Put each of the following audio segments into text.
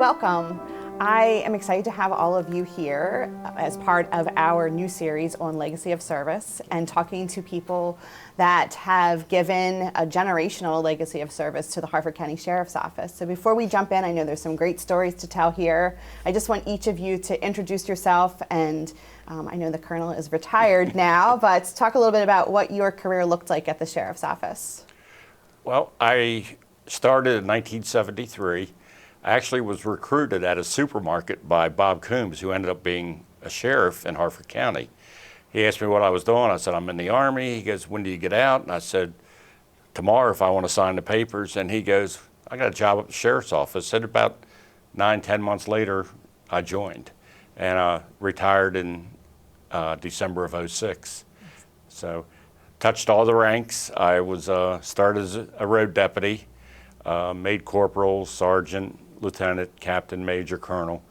Welcome. I am excited to have all of you here as part of our new series on Legacy of Service and talking to people that have given a generational legacy of service to the Harford County Sheriff's Office. So before we jump in, I know there's some great stories to tell here. I just want each of you to introduce yourself, and I know the Colonel is retired now, but talk a little bit about what your career looked like at the Sheriff's Office. Well, I started in 1973. I actually was recruited at a supermarket by Bob Coombs, who ended up being a sheriff in Harford County. He asked me what I was doing. I said, I'm in the Army. He goes, when do you get out? And I said, tomorrow if I want to sign the papers. And he goes, I got a job at the sheriff's office. And about 9-10 months later, I joined and retired in December of '06. So touched all the ranks. I was started as a road deputy, made corporal, sergeant, lieutenant, captain, major, colonel.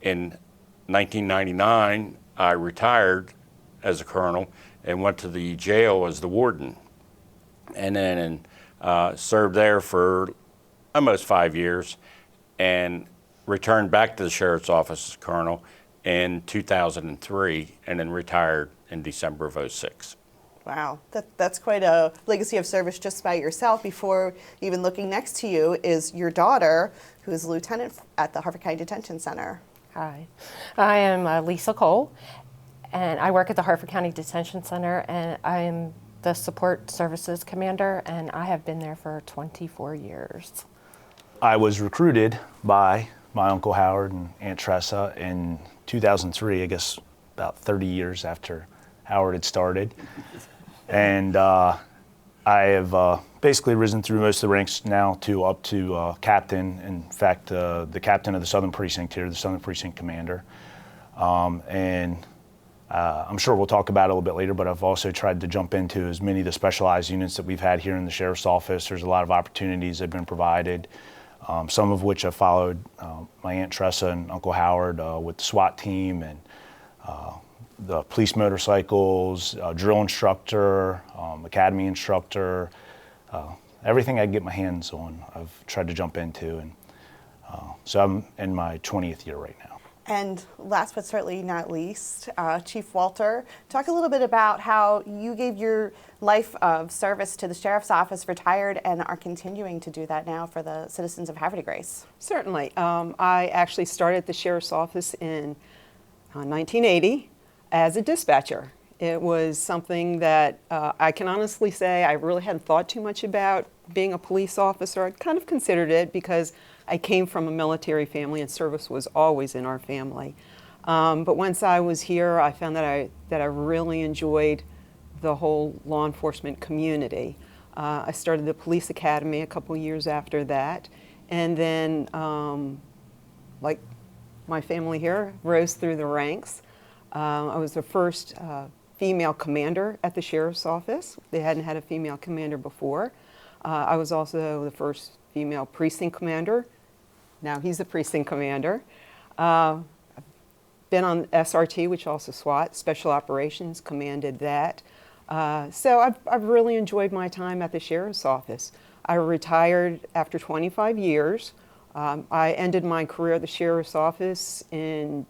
In 1999, I retired as a colonel and went to the jail as the warden. And then served there for almost 5 years and returned back to the sheriff's office as colonel in 2003 and then retired in December of '06. Wow, that's quite a legacy of service just by yourself. Before even looking next to you is your daughter, who is a lieutenant at the Harford County Detention Center. Hi, I am Lisa Cole, and I work at the Harford County Detention Center, and I am the support services commander, and I have been there for 24 years. I was recruited by my Uncle Howard and Aunt Tressa in 2003, I guess about 30 years after Howard had started. And I have basically risen through most of the ranks now to up to captain. In fact, the captain of the Southern Precinct here, the Southern Precinct commander. And I'm sure we'll talk about it a little bit later, but I've also tried to jump into as many of the specialized units that we've had here in the Sheriff's Office. There's a lot of opportunities that have been provided, some of which I followed my Aunt Tressa and Uncle Howard with the SWAT team and the police motorcycles, drill instructor, academy instructor, everything I can get my hands on, I've tried to jump into. And so I'm in my 20th year right now. And last but certainly not least, Chief Walter, talk a little bit about how you gave your life of service to the Sheriff's Office, retired, and are continuing to do that now for the citizens of Havre de Grace. Certainly. I actually started at the Sheriff's Office in 1980 as a dispatcher. It was something that I can honestly say I really hadn't thought too much about being a police officer. I kind of considered it because I came from a military family and service was always in our family. But once I was here, I found that I really enjoyed the whole law enforcement community. I started the police academy a couple years after that, and then like my family here, rose through the ranks. I was the first female commander at the Sheriff's Office. They hadn't had a female commander before. I was also the first female precinct commander. Now he's the precinct commander. I've been on SRT, which also SWAT, Special Operations, commanded that. So I've really enjoyed my time at the Sheriff's Office. I retired after 25 years. I ended my career at the Sheriff's Office in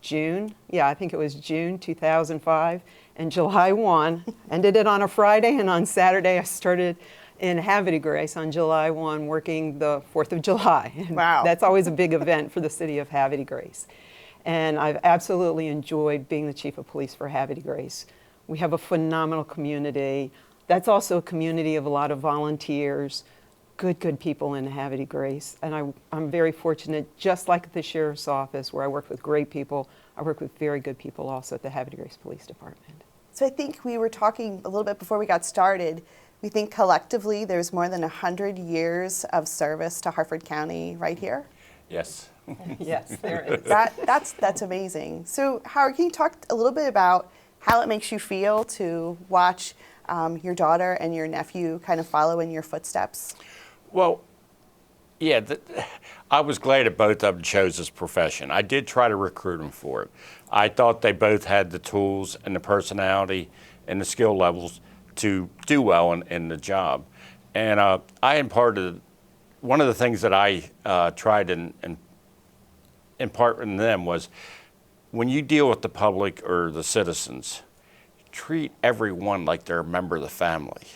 June, I think it was June 2005, and July 1. Ended it on a Friday, and on Saturday I started in Havre de Grace on July 1 working the 4th of July. Wow. That's always a big event for the city of Havre de Grace. And I've absolutely enjoyed being the chief of police for Havre de Grace. We have a phenomenal community. That's also a community of a lot of volunteers, good people in Havre de Grace. And I'm very fortunate, just like at the Sheriff's Office, where I work with great people, I work with very good people also at the Havre de Grace Police Department. So I think we were talking a little bit before we got started. We think collectively there's more than 100 years of service to Harford County right here. Yes. Yes, there is. That's amazing. So Howard, can you talk a little bit about how it makes you feel to watch your daughter and your nephew kind of follow in your footsteps? Well, yeah, I was glad that both of them chose this profession. I did try to recruit them for it. I thought they both had the tools and the personality and the skill levels to do well in the job. And I imparted one of the things that I tried and impart in them was when you deal with the public or the citizens, treat everyone like they're a member of the family.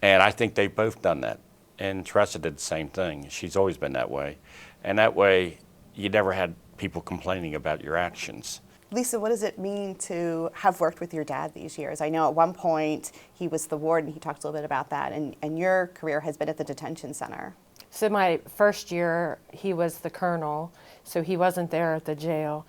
And I think they've both done that. And Tressa did the same thing. She's always been that way. And that way, you never had people complaining about your actions. Lisa, what does it mean to have worked with your dad these years? I know at one point he was the warden. He talked a little bit about that. And your career has been at the detention center. So my first year, he was the colonel, so he wasn't there at the jail.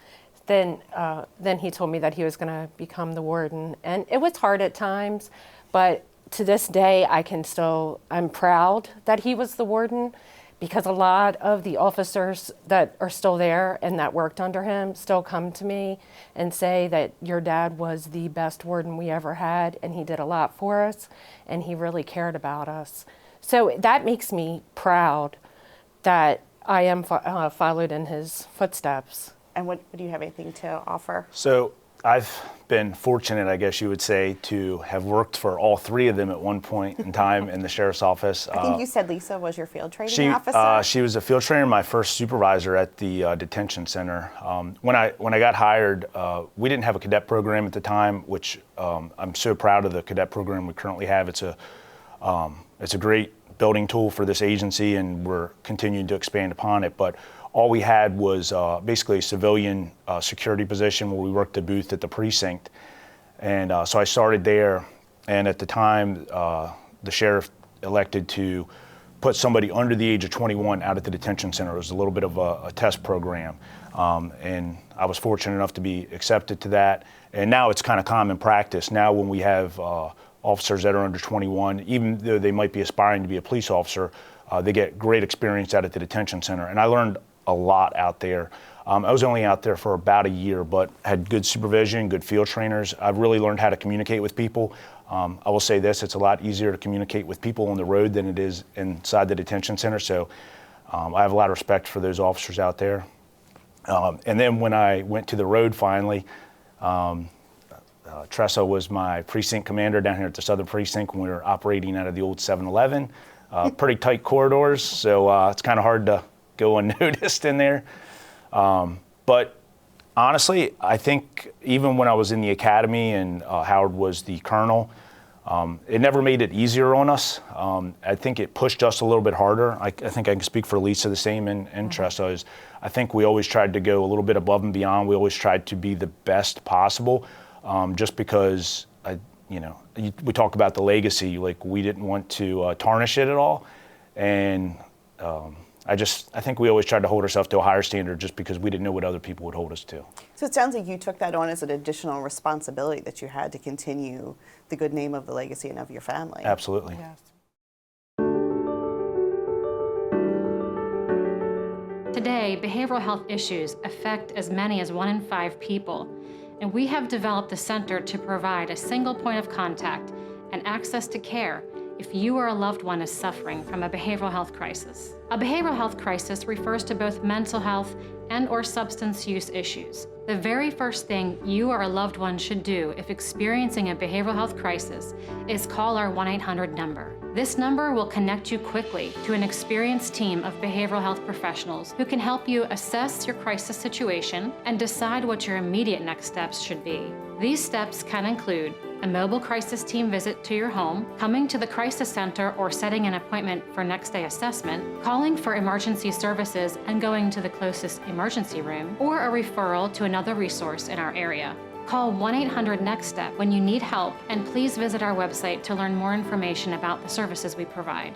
Then he told me that he was going to become the warden. And it was hard at times, but to this day, I'm proud that he was the warden, because a lot of the officers that are still there and that worked under him still come to me and say that your dad was the best warden we ever had, and he did a lot for us, and he really cared about us. So that makes me proud that I am followed in his footsteps. And what do you have anything to offer? So I've been fortunate, I guess you would say, to have worked for all three of them at one point in time in the sheriff's office. I think you said Lisa was your field training officer. She was a field trainer, my first supervisor at the detention center. When I got hired, we didn't have a cadet program at the time, which I'm so proud of the cadet program we currently have. It's a great building tool for this agency, and we're continuing to expand upon it. But all we had was basically a civilian security position where we worked a booth at the precinct. And so I started there, and at the time, the sheriff elected to put somebody under the age of 21 out at the detention center. It was a little bit of a test program. And I was fortunate enough to be accepted to that. And now it's kind of common practice. Now when we have officers that are under 21, even though they might be aspiring to be a police officer, they get great experience out at the detention center. And I learned a lot out there. I was only out there for about a year, but had good supervision, good field trainers. I've really learned how to communicate with people. I will say this, it's a lot easier to communicate with people on the road than it is inside the detention center. So I have a lot of respect for those officers out there. And then when I went to the road finally, Tressa was my precinct commander down here at the Southern Precinct when we were operating out of the old 7-Eleven. Pretty tight corridors, so it's kind of hard to go unnoticed in there. But honestly, I think even when I was in the academy and Howard was the colonel, it never made it easier on us. I think it pushed us a little bit harder. I think I can speak for Lisa the same and Tressa. I think we always tried to go a little bit above and beyond. We always tried to be the best possible, just because we talk about the legacy. Like, we didn't want to tarnish it at all, and I think we always tried to hold ourselves to a higher standard just because we didn't know what other people would hold us to. So it sounds like you took that on as an additional responsibility that you had to continue the good name of the legacy and of your family. Absolutely. Yes. Today, behavioral health issues affect as many as 1 in 5 people, and we have developed a center to provide a single point of contact and access to care if you or a loved one is suffering from a behavioral health crisis. A behavioral health crisis refers to both mental health and/or substance use issues. The very first thing you or a loved one should do if experiencing a behavioral health crisis is call our 1-800 number. This number will connect you quickly to an experienced team of behavioral health professionals who can help you assess your crisis situation and decide what your immediate next steps should be. These steps can include a mobile crisis team visit to your home, coming to the crisis center or setting an appointment for next day assessment, calling for emergency services and going to the closest emergency room, or a referral to another resource in our area. Call 1-800-NEXT-STEP when you need help, and please visit our website to learn more information about the services we provide.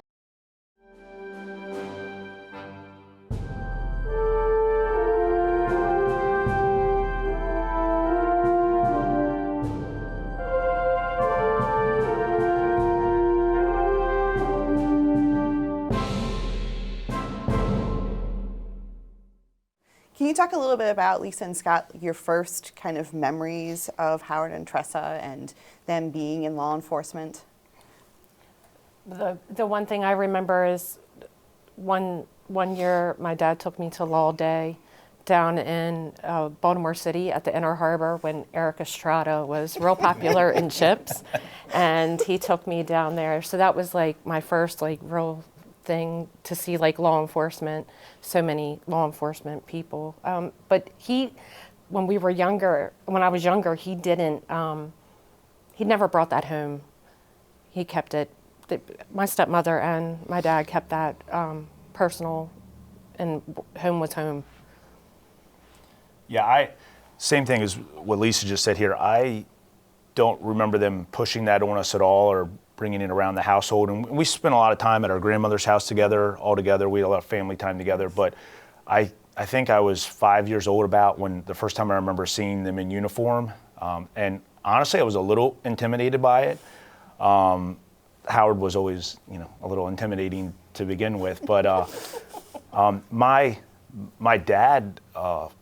Can you talk a little bit about, Lisa and Scott, your first kind of memories of Howard and Tressa and them being in law enforcement? The one thing I remember is one year my dad took me to Law Day down in Baltimore City at the Inner Harbor when Eric Estrada was real popular in Chips, and he took me down there. So that was like my first real thing to see like law enforcement, so many law enforcement people. But when we were younger, when I was younger, he didn't, he never brought that home. He kept it, my stepmother and my dad kept that personal, and home was home. Yeah, same thing as what Lisa just said here. I don't remember them pushing that on us at all or bringing it around the household. And we spent a lot of time at our grandmother's house together, all together. We had a lot of family time together. But I think I was 5 years old about when the first time I remember seeing them in uniform. And honestly, I was a little intimidated by it. Howard was always, a little intimidating to begin with. But my dad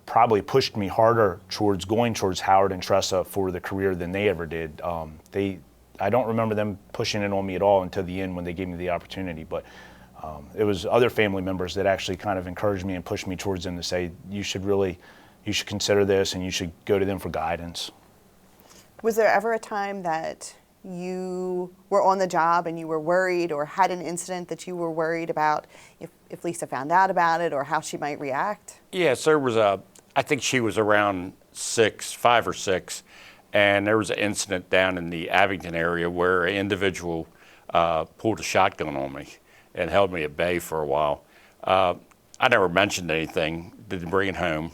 probably pushed me harder going towards Howard and Tressa for the career than they ever did. I don't remember them pushing it on me at all until the end when they gave me the opportunity. But it was other family members that actually kind of encouraged me and pushed me towards them to say, you should consider this and you should go to them for guidance. Was there ever a time that you were on the job and you were worried or had an incident that you were worried about if Lisa found out about it or how she might react? Yes, there was I think she was around 5 or 6, and there was an incident down in the Abington area where an individual pulled a shotgun on me and held me at bay for a while. I never mentioned anything, didn't bring it home,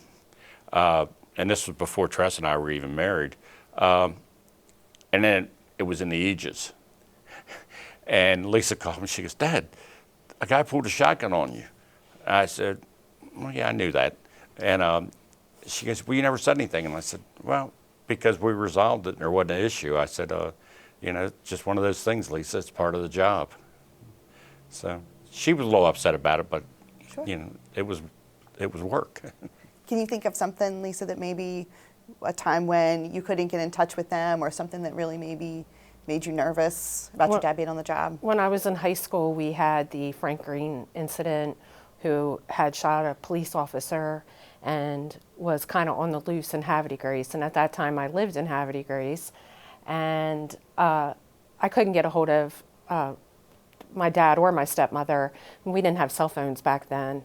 and this was before Tress and I were even married. And then it was in the Aegis. And Lisa called me, she goes, "Dad, a guy pulled a shotgun on you." I said, "Well, yeah, I knew that." And she goes, "Well, you never said anything." And I said, "Well, because we resolved it and there wasn't an issue." I said, just one of those things, Lisa, it's part of the job. So she was a little upset about it, but, Sure. it was work. Can you think of something, Lisa, that maybe a time when you couldn't get in touch with them or something that really maybe made you nervous about your dad being on the job? When I was in high school, we had the Frank Green incident, who had shot a police officer and was kind of on the loose in Havre de Grace. And at that time, I lived in Havre de Grace, and I couldn't get a hold of my dad or my stepmother. We didn't have cell phones back then.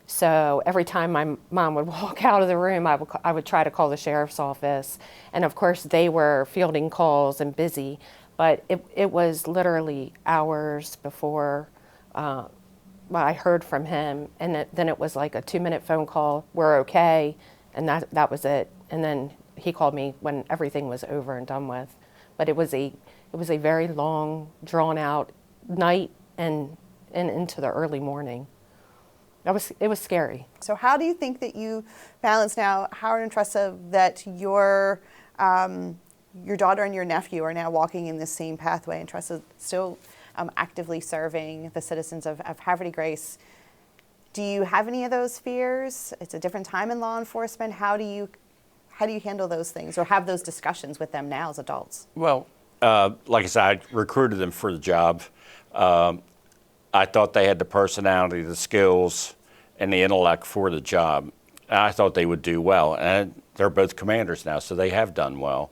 So every time my mom would walk out of the room, I would try to call the sheriff's office. And of course, they were fielding calls and busy. But it was literally hours before I heard from him. And then it was like a 2-minute phone call, "We're okay," and that was it. And then he called me when everything was over and done with. But it was a very long, drawn out night and into the early morning. It was scary. So how do you think that you balance now, Howard and Tressa, that your daughter and your nephew are now walking in this same pathway, and Tressa still actively serving the citizens of Havre de Grace? Do you have any of those fears? It's a different time in law enforcement. How do you handle those things or have those discussions with them now as adults? Well, like I said, I recruited them for the job. I thought they had the personality, the skills, and the intellect for the job. I thought they would do well, and they're both commanders now, so they have done well.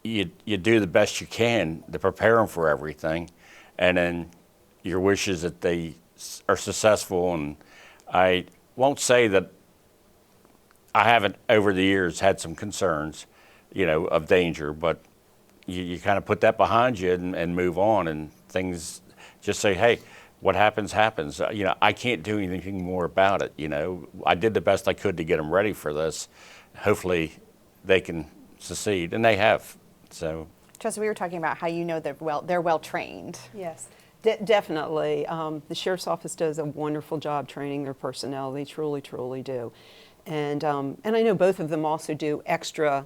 You do the best you can to prepare them for everything, and then your wish is that they are successful. And I won't say that I haven't over the years had some concerns, of danger, but you kind of put that behind you and move on, and things just say, hey, what happens, happens. I can't do anything more about it. I did the best I could to get them ready for this. Hopefully they can succeed, and they have. So, Tressa, we were talking about how they're well trained. Yes, definitely. The Sheriff's Office does a wonderful job training their personnel. They truly, truly do. And I know both of them also do extra,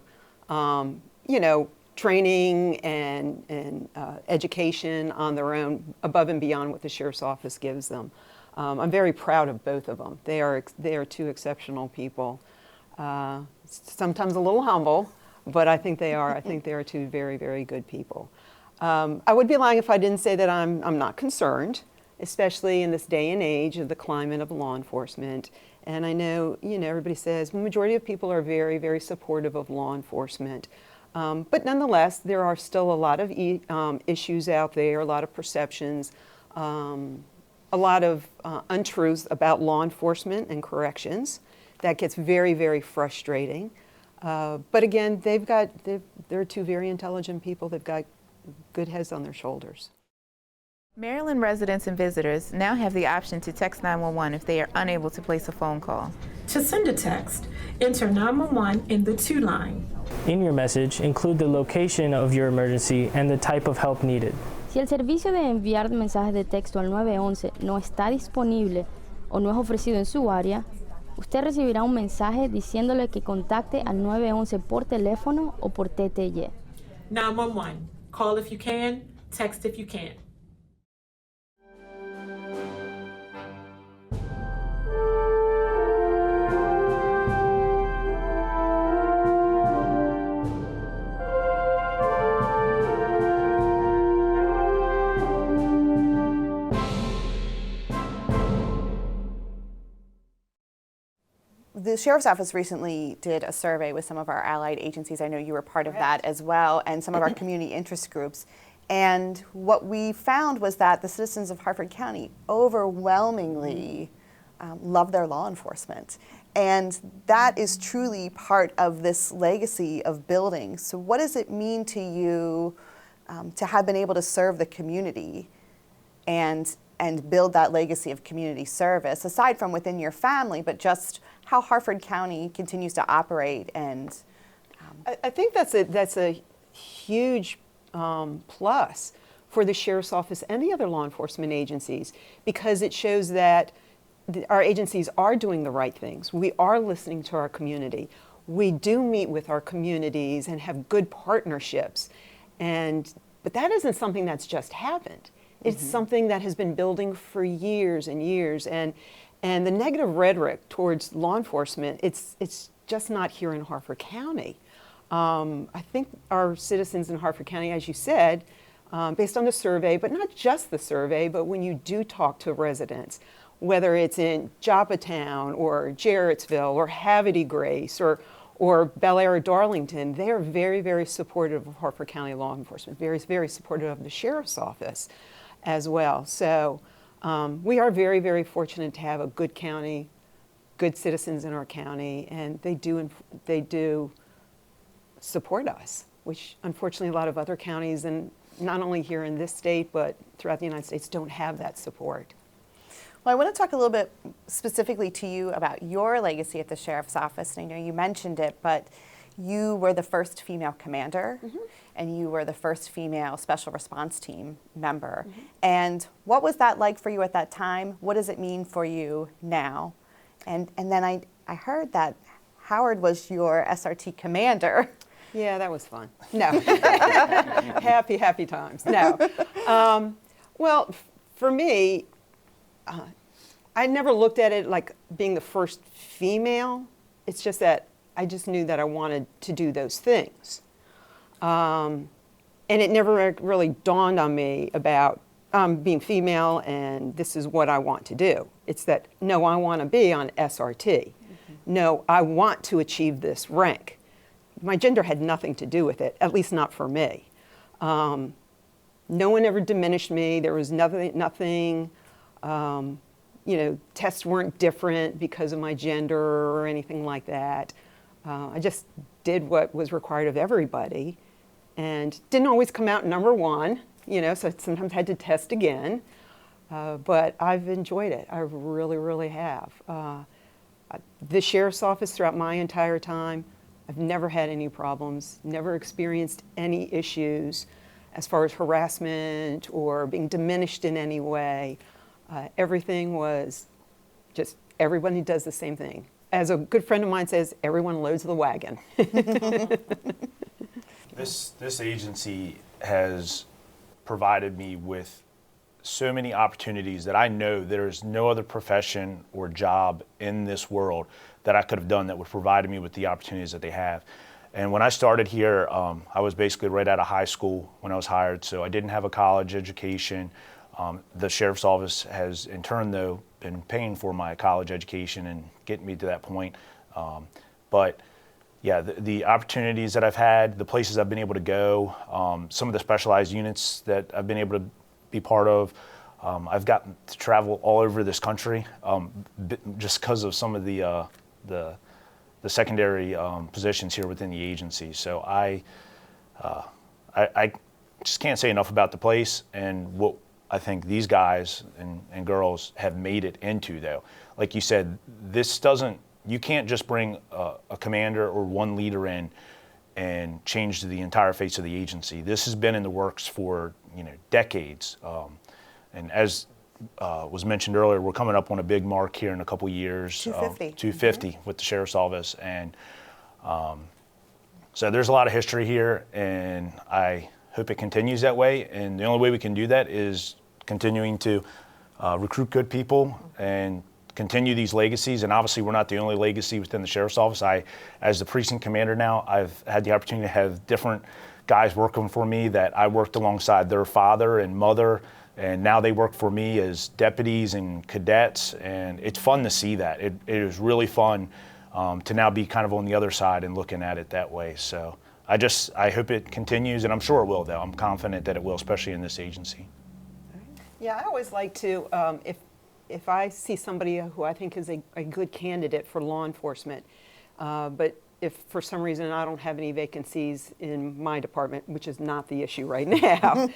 training and education on their own above and beyond what the Sheriff's Office gives them. I'm very proud of both of them. They are two exceptional people. Sometimes a little humble, but I think they are two very, very good people. I would be lying if I didn't say that I'm not concerned, especially in this day and age of the climate of law enforcement. And I know, everybody says the majority of people are very, very supportive of law enforcement. But nonetheless, there are still a lot of issues out there, a lot of perceptions, a lot of untruths about law enforcement and corrections. That gets very, very frustrating. But again, they're two very intelligent people. They've got good heads on their shoulders. Maryland residents and visitors now have the option to text 911 if they are unable to place a phone call. To send a text, enter 911 in the to line. In your message, include the location of your emergency and the type of help needed. Si el servicio de enviar mensajes de texto al 911 no está disponible o no es ofrecido en su área, usted recibirá un mensaje diciéndole que contacte al 911 por teléfono o por TTY. 911. Call if you can, text if you can't. The Sheriff's Office recently did a survey with some of our allied agencies. I know you were part of that as well, and some of our community interest groups. And what we found was that the citizens of Harford County overwhelmingly love their law enforcement. And that is truly part of this legacy of building. So what does it mean to you to have been able to serve the community and build that legacy of community service, aside from within your family, but just how Harford County continues to operate? And I think that's a huge plus for the Sheriff's Office and the other law enforcement agencies, because it shows that our agencies are doing the right things. We are listening to our community. We do meet with our communities and have good partnerships. But that isn't something that's just happened. It's something that has been building for years and years. And the negative rhetoric towards law enforcement, it's just not here in Harford County. I think our citizens in Harford County, as you said, based on the survey, but not just the survey, but when you do talk to residents, whether it's in Joppatown or Jarrettsville or Havity Grace or Bel Air or Darlington, they are very, very supportive of Harford County law enforcement, very, very supportive of the Sheriff's Office as well. So we are very, very fortunate to have a good county, good citizens in our county, and they do support us, which unfortunately a lot of other counties, and not only here in this state, but throughout the United States, don't have that support. well, I want to talk a little bit specifically to you about your legacy at the Sheriff's Office. And I know you mentioned it, but you were the first female commander, and you were the first female special response team member. And what was that like for you at that time? What does it mean for you now? And then I heard that Howard was your SRT commander. Yeah, that was fun. No. happy times. No. Well, for me, I never looked at it like being the first female. It's just that I just knew that I wanted to do those things. And it never really dawned on me about being female and this is what I want to do. It's that, no, I want to be on SRT. No, I want to achieve this rank. My gender had nothing to do with it, at least not for me. No one ever diminished me. There was nothing, tests weren't different because of my gender or anything like that. I just did what was required of everybody and didn't always come out number one, so I sometimes had to test again. But I've enjoyed it. I really, really have. The Sheriff's Office throughout my entire time, I've never had any problems, never experienced any issues as far as harassment or being diminished in any way. Everything was just, everybody does the same thing. As a good friend of mine says, everyone loads the wagon. This agency has provided me with so many opportunities that I know there's no other profession or job in this world that I could have done that would provide me with the opportunities that they have. And when I started here, I was basically right out of high school when I was hired, so I didn't have a college education. The Sheriff's Office has, in turn, though, been paying for my college education and getting me to that point. But yeah, the opportunities that I've had, the places I've been able to go, some of the specialized units that I've been able to be part of, I've gotten to travel all over this country just because of some of the secondary positions here within the agency. So I just can't say enough about the place and what I think these guys and girls have made it into, though. Like you said, you can't just bring a commander or one leader in and change the entire face of the agency. This has been in the works for decades. And as was mentioned earlier, we're coming up on a big mark here in a couple years. 250. 250 with the Sheriff's Office. And so there's a lot of history here, and I hope it continues that way. And the only way we can do that is continuing to recruit good people and continue these legacies. And obviously we're not the only legacy within the Sheriff's Office. As the precinct commander now, I've had the opportunity to have different guys working for me that I worked alongside their father and mother, and now they work for me as deputies and cadets, and it's fun to see that. It is really fun to now be kind of on the other side and looking at it that way. So I hope it continues, and I'm sure it will, though. I'm confident that it will, especially in this agency. Yeah, I always like to, if I see somebody who I think is a good candidate for law enforcement, but if for some reason I don't have any vacancies in my department, which is not the issue right now,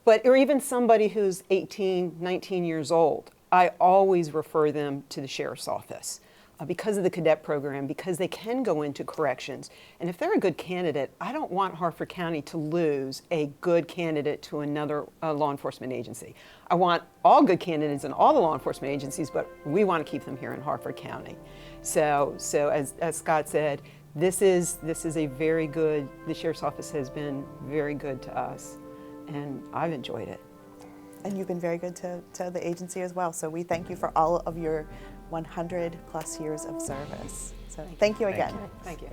or even somebody who's 18, 19 years old, I always refer them to the Sheriff's Office because of the cadet program, because they can go into corrections. And if they're a good candidate, I don't want Harford County to lose a good candidate to another law enforcement agency. I want all good candidates in all the law enforcement agencies, but we want to keep them here in Harford County. So as Scott said, this is a very good, the Sheriff's Office has been very good to us, and I've enjoyed it. And you've been very good to the agency as well. So we thank you for all of your 100 plus years of service. So thank you again. Thank you.